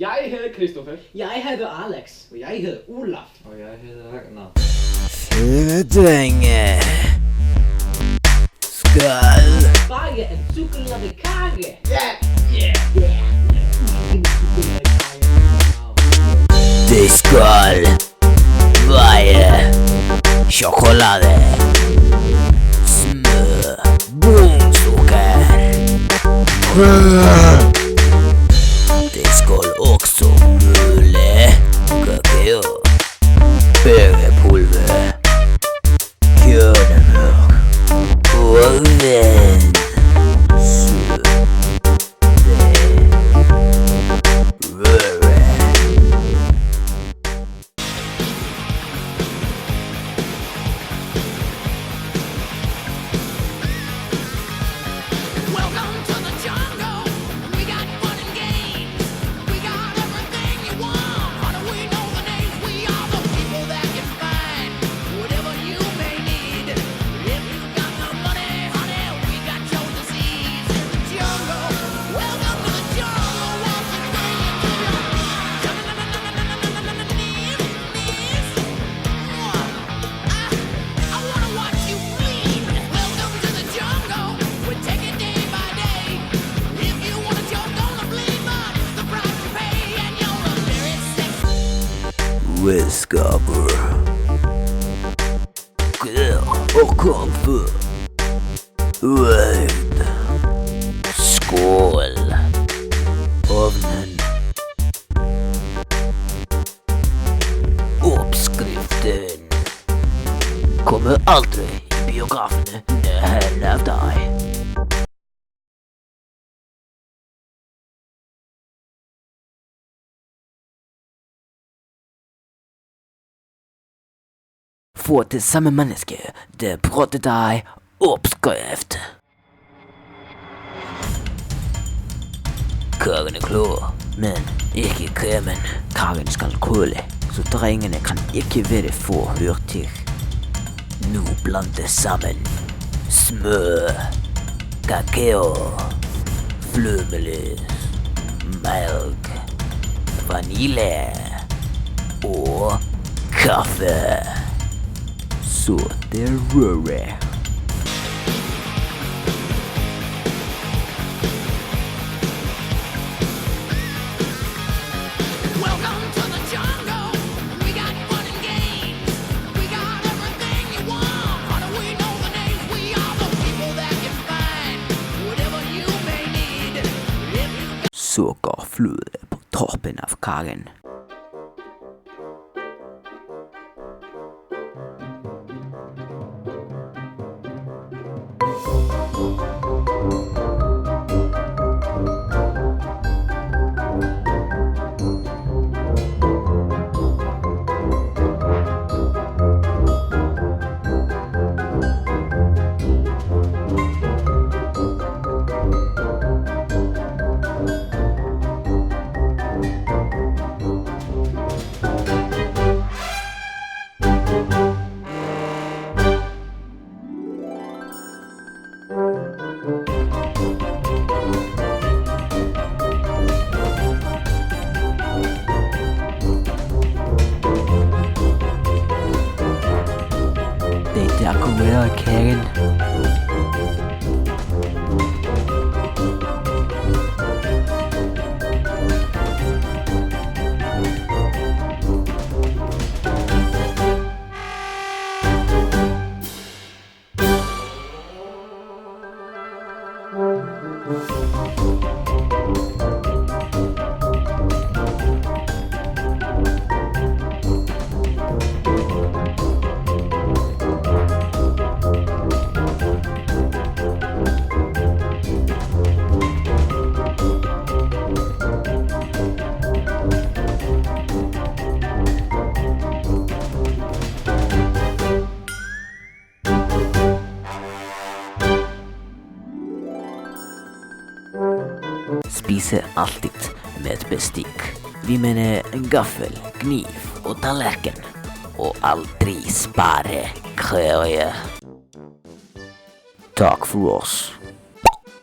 Jeg hedder Kristoffer. Jeg heter Alex. Og jeg heter Olaf. Og jeg heter Ragnar. Fødenge skal Bage en sjokoladekake. de skal veie sjokolade, smør, brunsukker. Det skal også mulig kakao, børepulver, kjønnemør og venn. Welcome to the jungle. We got fun and games. We got everything you want. How do we know the names? We are the people that can find whatever you may need. If you got the money, honey, we got your disease. In the jungle. Welcome to the jungle. Once again, I wanna watch you bleed. Welcome to the jungle. We take it day by day. If you want it, you're gonna bleed, but it's the price you pay, and you're a very sexy. Redskaper, klær og komfort. Vegn, skål, ovnen. Oppskriften kommer aldri i biografene nærheten av deg. Få til samme menneske, det brådde deg oppskrift. Karen er klar, men ikke kremen. Karen skal køle, så drengene kan ikke være for hurtig. Nå blandes sammen smør, kakao, flømelis, melk, vanilje og kaffe. Så det rører. Welcome to the jungle. We got fun and games. We got everything you want. How do we know the names? We are the people that can find whatever you may need. If you Sukkerfløte på toppen av karen. Det dekorerer karen. Spise alltid med bestikk. Vi mener en gaffel, kniv og tallerken. Og aldri spare krøye. Takk for oss.